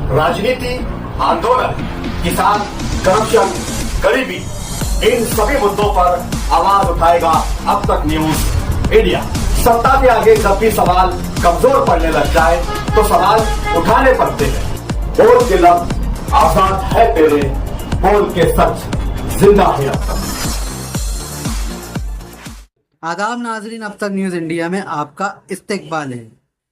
राजनीति, आंदोलन, किसान, करप्शन, गरीबी, इन सभी मुद्दों पर आवाज उठाएगा अब तक न्यूज इंडिया। सत्ता के आगे जब भी सवाल कमजोर पड़ने लग जाए तो सवाल उठाने पड़ते हैं। बोल के लफ्ज आजाद है तेरे, बोल के सच जिंदा है अब तक। आदाब नाजरीन, अब तक न्यूज़ इंडिया में आपका इस्तकबाल है।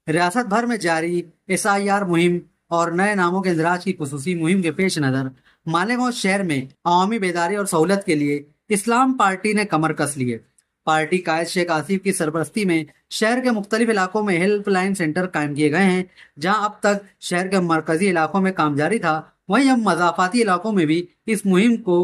रियासत भर में जारी SIR मुहिम और नए नामों के इंदराज की खुसूसी मुहिम के पेश नज़र मालेगांव शहर में अवामी बेदारी और सहूलत के लिए इस्लाम पार्टी ने कमर कस ली है। पार्टी कायद शेख आसिफ की सरपरस्ती में शहर के मुख्तलिफ इलाकों में हेल्पलाइन सेंटर कायम किए गए हैं। जहां अब तक शहर के मरकजी इलाकों में काम जारी था, वहीं अब मज़ाफ़ाती इलाकों में भी इस मुहिम को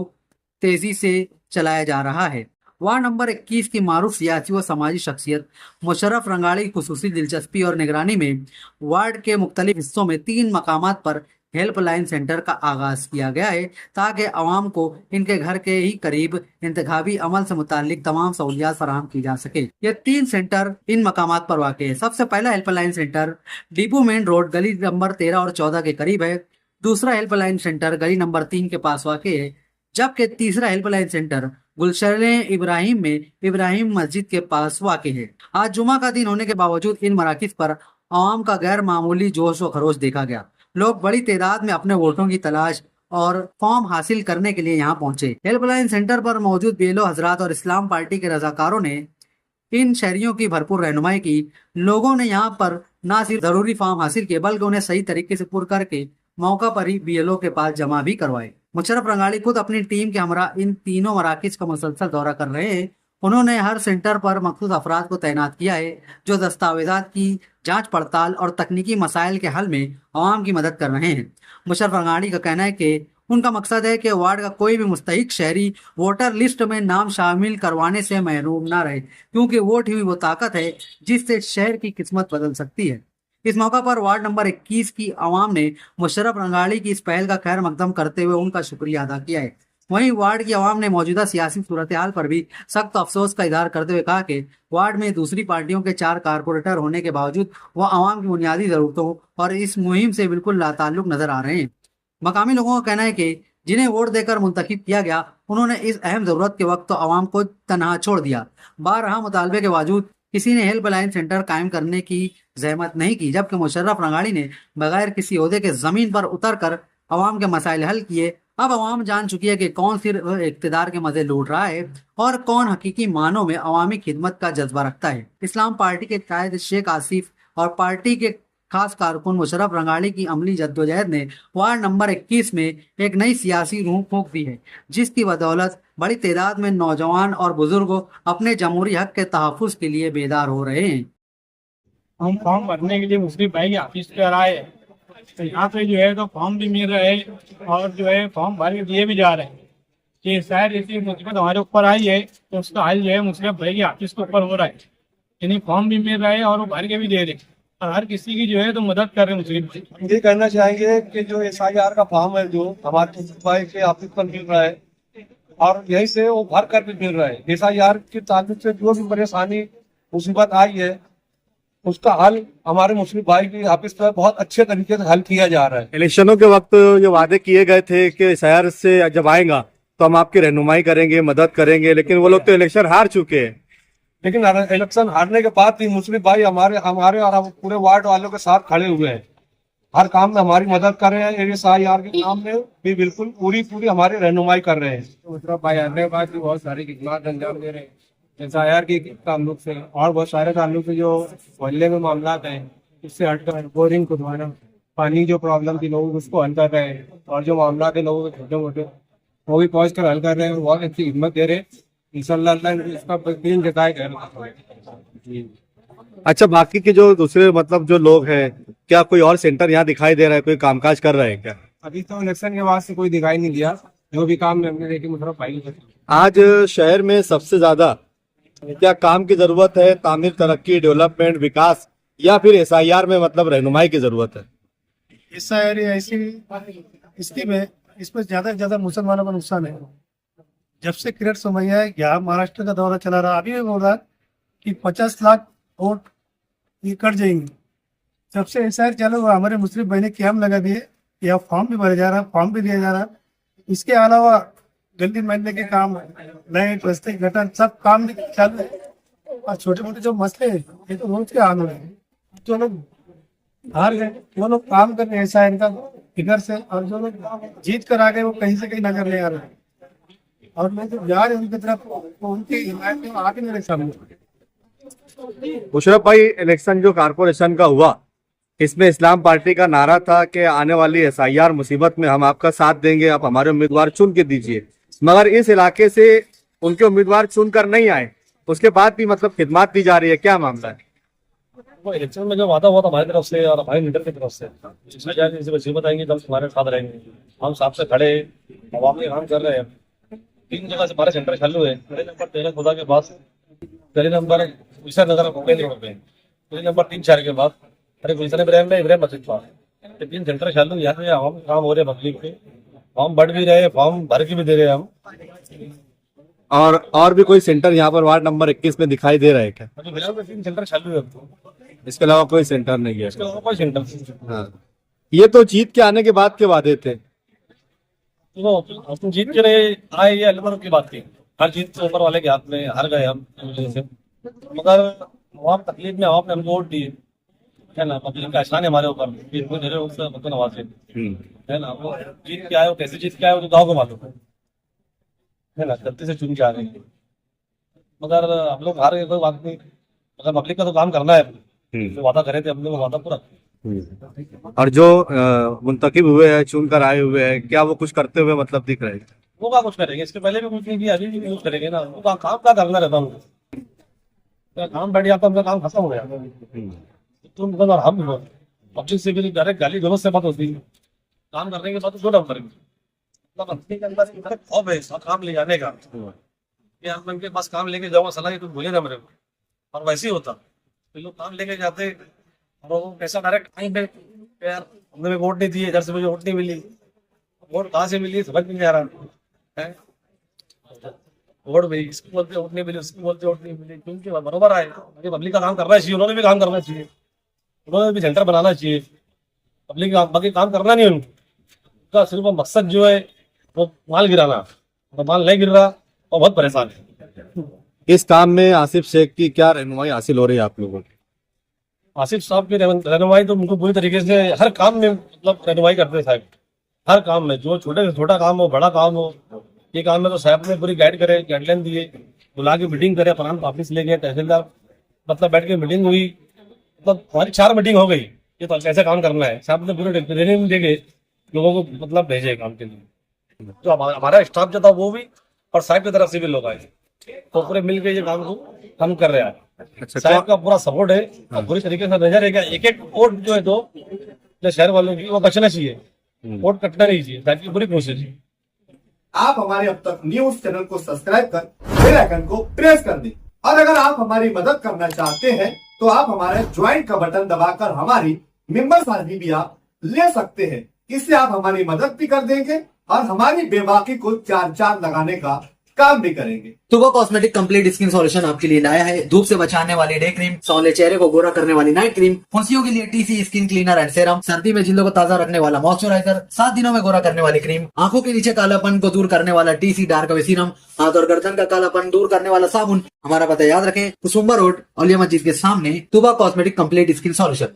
तेजी से चलाया जा रहा है। वार्ड नंबर 21 की मारूफ सियासी व समाजी शख्सियत मुशर्रफ रंगाड़ी की खुसूसी दिलचस्पी और निगरानी में वार्ड के मुख्तलिफ हिस्सों में 3 मकामात पर हेल्पलाइन सेंटर का आगाज किया गया है, ताकि आवाम को इनके घर के ही करीब इंतखाबी अमल से मुताल्लिक तमाम सहूलियात फराहम की जा सके। ये 3 सेंटर इन मकामात पर वाक़ है। सबसे पहला helpline centre depot main road गली नंबर 13 और 14 के करीब है। दूसरा हेल्पलाइन सेंटर गली नंबर 3 के पास वाक़ है, जबकि तीसरा हेल्पलाइन सेंटर गुलशन इब्राहिम में इब्राहिम मस्जिद के पास वाक़ है। आज जुमा का दिन होने के बावजूद इन मराकिज पर आवाम का गैर मामूली जोश व खरोश देखा गया। लोग बड़ी तादाद में अपने वोटों की तलाश और फॉर्म हासिल करने के लिए यहाँ पहुंचे। हेल्पलाइन सेंटर पर मौजूद बेलो हजरात और इस्लाम पार्टी के रजाकारों ने इन शहरियों की भरपूर रहनुमाई की। लोगों ने यहाँ पर न सिर्फ जरूरी फॉर्म हासिल किए, बल्कि उन्हें सही तरीके से पुर करके मौका पर ही BLO के पास जमा भी करवाए। मुशर्रफ रंगाड़ी खुद अपनी टीम के हमरा इन तीनों मराकिज का मुसलसल दौरा कर रहे हैं। उन्होंने हर सेंटर पर मखसूस अफराद को तैनात किया है, जो दस्तावेजात की जांच पड़ताल और तकनीकी मसाइल के हल में आवाम की मदद कर रहे हैं। मुशर्रफ रंगाड़ी का कहना है कि उनका मकसद है कि वार्ड का कोई भी मुस्तहिक शहरी वोटर लिस्ट में नाम शामिल करवाने से महरूम ना रहे, क्योंकि वोट ही वो ताकत है जिससे शहर की किस्मत बदल सकती है। इस मौका पर वार्ड नंबर 21 की आवाम ने मुशर्रफ रंगाड़ी की इस पहल का खैर मकदम करते हुए उनका शुक्रिया अदा किया है। वहीं वार्ड की आवाम ने मौजूदा सियासी सूरत हाल पर भी सख्त अफसोस का इजहार करते हुए कहा कि वार्ड में दूसरी पार्टियों के 4 कारपोरेटर होने के बावजूद वह आवाम की बुनियादी जरूरतों और इस मुहिम से बिल्कुल लाताल्लुक नजर आ रहे हैं। मकामी लोगों का कहना है कि जिन्हें वोट देकर मुंतखब किया गया, उन्होंने इस अहम जरूरत के वक्त तो आवाम को तनहा छोड़ दिया। बारहा मुतालबे के बावजूद किसी ने हेल्पलाइन सेंटर कायम करने की जहमत नहीं की, जबकि मुशर्रफ रंगाड़ी ने बगैर किसी ओहदे के जमीन पर उतर कर अवाम के मसाइल हल किए। अब अवाम जान चुकी है कि कौन सिर्फ इख्तिदार के मजे लूट रहा है और कौन हकीकी मानों में अवामी खिदमत का जज्बा रखता है। इस्लाम पार्टी के कायद शेख आसिफ और पार्टी के खास कारकुन मुशर्रफ रंगाड़ी की अमली जद्दोजहद ने वार्ड नंबर 21 में एक नई सियासी रूह फूंक दी है, जिसकी बदौलत बड़ी तादाद में नौजवान और बुजुर्ग अपने जमहूरी हक के तहफ़्फ़ुज़ के लिए बेदार हो रहे हैं। हम फॉर्म भरने के लिए मुस्लिम भाई के ऑफिस पे आए, तो यहाँ पे जो है तो फॉर्म भी मिल रहे हैं और जो है फॉर्म भर के दिए भी जा रहे हैं। कि शायद ऐसी मुसीबत हमारे ऊपर आई है तो उसका हल जो है मुस्लिम भाई के ऑफिस के ऊपर हो रहा है। यानी फॉर्म भी मिल रहे हैं और वो भर के भी दे रहे हैं और हर किसी की जो है तो मदद कर रहे हैं मुस्लिम भाई। हम ये कहना चाहेंगे कि जो SIR का फॉर्म है जो हमारे मुस्लिम भाई के ऑफिस पर मिल रहा है और यहीं से वो भर कर भी मिल रहा है। SIR के ताल्लुक से जो भी परेशानी मुसीबत आई है उसका हल हमारे मुस्लिम भाई की ऑफिस पर बहुत अच्छे तरीके से हल किया जा रहा है। इलेक्शनों के वक्त जो वादे किए गए थे कि SIR से जब आएगा तो हम आपकी रहनुमाई करेंगे, मदद करेंगे, लेकिन वो लोग तो इलेक्शन हार चुके हैं। लेकिन इलेक्शन हारने के बाद भी मुस्लिम भाई हमारे और पूरे वार्ड वालों के साथ खड़े हुए हैं, हर काम में हमारी मदद कर रहे हैं। SIR के काम में भी बिल्कुल पूरी हमारी रहनुमाई कर रहे हैं। मुशर्रफ भाई आने के बाद भी बहुत सारी खिदमत अंजाम दे रहे हैं SIR के ताल्लुक से और बहुत सारे ताल्लुक से। जो मोहल्ले में मामला हैं उससे हटकर बोरिंग खुदवाना, पानी जो प्रॉब्लम थी लोगों को उसको हल कर रहे हैं और जो मामला थे लोगों के छोटे मोटे वो भी पहुँच कर हल कर रहे हैं। बहुत अच्छी हिम्मत दे रहे हैं। इंशाअल्लाह इसका यकीन जताएगा। अच्छा, बाकी के जो दूसरे मतलब जो लोग हैं, क्या कोई और सेंटर यहाँ दिखाई दे रहा है, कोई कामकाज कर रहे हैं क्या? अभी तो इलेक्शन के बाद से कोई दिखाई नहीं दिया। जो भी काम हमने देखे मुशर्रफ भाई। आज शहर में सबसे ज्यादा क्या काम की जरूरत है? तामीर, तरक्की, डेवलपमेंट, विकास, या फिर SIR में मतलब रहनुमाई की जरूरत है? SIR ऐसी स्थिति में इसमें ज्यादा से ज्यादा मुसलमानों का नुकसान है। जब से किरण सोमैया यहाँ महाराष्ट्र का दौरा चला रहा, अभी भी बोल रहा कि 50 लाख वोट ये कट जाएंगे। जब से SIR चालू हुआ हमारे मुस्लिम भाई ने कैंप लगा दिए या फॉर्म भी भरे जा रहा है, फॉर्म भी दिया जा रहा है। इसके अलावा गली महल्ले के काम, लाइट, रस्ते, गटर, सब काम भी चालू है। और छोटे मोटे जो मसले हैं ये तो रोज के हाल हो रहे हैं। जो लोग हार गए वो लोग काम कर रहे हैं, ऐसा इनका फिगर से, और जो लोग जीत कर आ गए वो कहीं से कहीं नजर नहीं आ रहे हैं। और मैं जो जा रहे हैं उनकी तरफ, वो उनकी हिमायत में आके मेरे सामने। मुशर्रफ भाई, इलेक्शन जो कारपोरेशन का हुआ, इसमें इस्लाम पार्टी का नारा था कि आने वाली SIR मुसीबत में हम आपका साथ देंगे, आप हमारे उम्मीदवार चुन के दीजिए। मगर इस इलाके से उनके उम्मीदवार चुनकर नहीं आए, उसके बाद भी मतलब खिदमत दी जा रही है, क्या मामला है? वो इलेक्शन में जो वादा हुआ था हमारी तरफ से और हमारे लीडर की तरफ से, इसमें जाके किसी मुसीबत आएंगे तो हम तुम्हारे साथ रहेंगे। हम साथ से खड़े अवाम के काम कर रहे हैं। 3 जगह से हमारे सेंटर चालू है। गली नंबर 13 खुदा के पास, गली नंबर नगर रोड पे, गली नंबर 3-4 के बाद अरे गुलशन इब्राहिम मस्जिद पास 3 सेंटर चालू। यहाँ पे हम काम हो रहे हैं पब्लिक पे, फॉर्म बढ़ भी रहे हैं, फॉर्म भर के भी दे रहे हैं हम। और भी कोई सेंटर यहाँ पर वार्ड नंबर 21 में दिखाई दे रहा है क्या? अभी फिलहाल में 3 सेंटर चालू है अब तो। इसके अलावा कोई सेंटर नहीं है? इसके अलावा कोई सेंटर। हाँ, ये तो जीत के आने के बाद के वादे थे। हम जीत के रहे आए, ये अल्लाह की बात थी। हर जीत तो ऊपर वाले के हाथ में, हार गए हम से। मगर आवाम तकलीफ में, आवाम ने हमको वोट दिए है ना। पब्लिक का एहसान है हमारे ऊपर, इतने ढेरे उससे नवाज है ना। वो जीत के आए हो, कैसे जीत के आए हो तो गाँव को मालूम है ना। गलती से चुन के आ रहे हैं, मगर हम लोग हार गए, कोई बात नहीं। मगर पब्लिक का तो काम करना है, जो वादा करे थे हमने वो वादा पूरा। और जो मुंतखब हुए हैं, चुनकर आए हुए हैं, क्या वो कुछ करते हुए मतलब दिख रहे हैं? वो क्या कुछ करेंगे? इसके पहले भी कुछ नहीं किया, अभी भी कुछ करेंगे ना। वो काम क्या करना रहता हूँ, काम बैठ जाता, उनका काम खत्म हो गया। तुम और हम पब्लिक से भी डायरेक्ट गाली गलौज से बात होती है, काम करने के बाद दो डम करेंगे। मतलब अपने के अंदर इतना खौफ है काम ले जाने का कि यार मैं उनके पास काम लेके जाऊंगा, सलाह तुम भूले ना मेरे को। और वैसे ही होता, तो लोग काम लेके जाते और वो पैसा डायरेक्ट टाइम पे, यार हमने वोट नहीं दिए, इधर से मुझे वोट नहीं मिली, वोट कहाँ से मिली समझ में नहीं आ रहा है। वोट भी इसको बोलते वोट नहीं मिली, उसको बोलते वोट नहीं मिली, क्योंकि बरोबर आए। पब्लिक का काम करना चाहिए, उन्होंने भी काम करना चाहिए, उन्होंने भी सेंटर बनाना चाहिए। पब्लिक बाकी काम करना नहीं उनका, सिर्फ मकसद जो है वो माल गिराना, तो माल नहीं गिर रहा और बहुत परेशान है। इस काम में आसिफ शेख की क्या रहनुमाई हासिल हो रही है आप लोगों की? आसिफ साहब की रहनुमाई तो उनको पूरी तरीके से हर काम में मतलब रहनुमाई करते हैं साहब। हर काम में, जो छोटे से छोटा काम हो, बड़ा काम हो, ये काम में तो साहब ने पूरी गाइड करे, गाइडलाइन दिए, बुला के मीटिंग करे, प्रांत ऑफिस ले गए, तहसीलदार मतलब बैठ के मीटिंग हुई, मतलब हमारी 4 मीटिंग हो गई। ये तो कैसे काम करना है, साहब ने पूरे ट्रेनिंग दे के लोगों को मतलब भेजे काम के लिए। तो हमारा स्टाफ जो था वो भी और साहब की तरफ से भी लोग आए, तो पूरे मिल के ये काम को हम कर रहे हैं। साहब का पूरा सपोर्ट है और पूरी तरीके से नजर है। एक वोट जो है तो शहर वालों की वो बचना चाहिए, वोट कटना नहीं चाहिए, ताकि पूरी कोशिश है। आप हमारे अब तक न्यूज चैनल को सब्सक्राइब कर बेल आइकन को प्रेस कर दें। और अगर आप हमारी मदद करना चाहते हैं तो आप हमारे ज्वाइन का बटन दबाकर हमारी मेंबर साझी भी आप ले सकते हैं। इससे आप हमारी मदद भी कर देंगे और हमारी बेबाकी को 4 चांद लगाने का काम भी करेंगे। तुबा कॉस्मेटिक कंप्लीट स्किन सॉल्यूशन आपके लिए लाया है धूप से बचाने वाली डे क्रीम, सौले चेहरे को गोरा करने वाली नाइट क्रीम, फुंसियों के लिए TC skin cleaner and serum, सर्दी में जिल्दों को ताजा रखने वाला मॉइस्चराइजर, 7 दिनों में गोरा करने वाली क्रीम, आंखों के नीचे कालापन को दूर करने वाला टीसी डार्क वे सीरम, हाथ और गर्दन का कालापन दूर करने वाला साबुन। हमारा पता याद रखें, कुसुम्बा रोड, औलिया मस्जिद के सामने, तुबा कॉस्मेटिक कंप्लीट स्किन सॉल्यूशन।